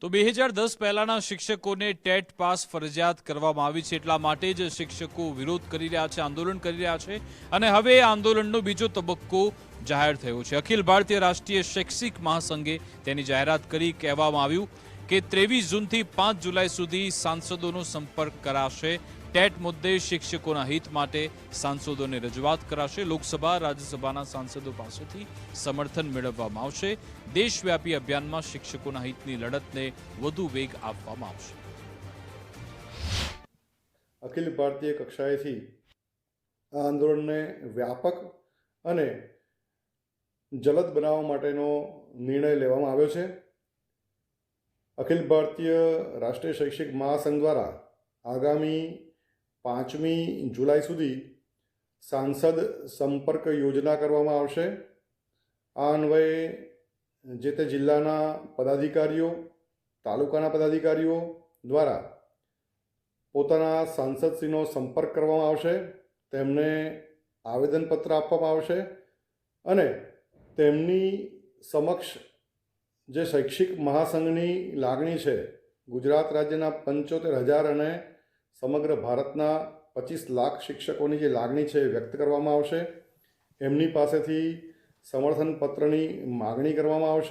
તો 2010 પહેલાના શિક્ષકોને ટેટ પાસ ફરજિયાત કરવામાં આવી છે, એટલા માટે જ શિક્ષકો વિરોધ કરી રહ્યા છે, આંદોલન કરી રહ્યા છે અને હવે આ આંદોલનનો બીજો તબક્કો જાહેર થયો છે। અખિલ ભારતીય રાષ્ટ્રીય શૈક્ષિક મહાસંઘે તેની જાહેરાત કરી। કહેવામાં આવ્યું કે 23 જૂનથી 5 જુલાઈ સુધી સાંસદોનો સંપર્ક કરાશે। ટેટ મુદ્દે શિક્ષકોના હિત માટે સાંસદોને રજૂઆત કરાશે। લોકસભા રાજ્યસભાના સાંસદો પાસેથી સમર્થન મેળવવામાં આવશે। દેશવ્યાપી અભિયાનમાં શિક્ષકોના હિતની લડતને વધુ વેગ આપવામાં આવશે। અખિલ ભારતીય કક્ષાએથી આ આંદોલનને વ્યાપક અને જલદ બનાવવા માટેનો નિર્ણય લેવામાં આવ્યો છે। અખિલ ભારતીય રાષ્ટ્રીય શૈક્ષિક મહાસંઘ દ્વારા આગામી 5મી જુલાઈ સુધી સાંસદ સંપર્ક યોજના કરવામાં આવશે। આ અન્વયે જે તે જિલ્લાના પદાધિકારીઓ, તાલુકાના પદાધિકારીઓ દ્વારા પોતાના સાંસદશ્રીનો સંપર્ક કરવામાં આવશે, તેમને આવેદનપત્ર આપવામાં આવશે અને તેમની સમક્ષ જે શૈક્ષિક મહાસંઘની લાગણી છે, ગુજરાત રાજ્યના 75,000 અને સમગ્ર ભારતના 25 લાખ શિક્ષકોની જે લાગણી છે એ વ્યક્ત કરવામાં આવશે। એમની પાસેથી સમર્થન પત્રની માગણી કરવામાં આવશે।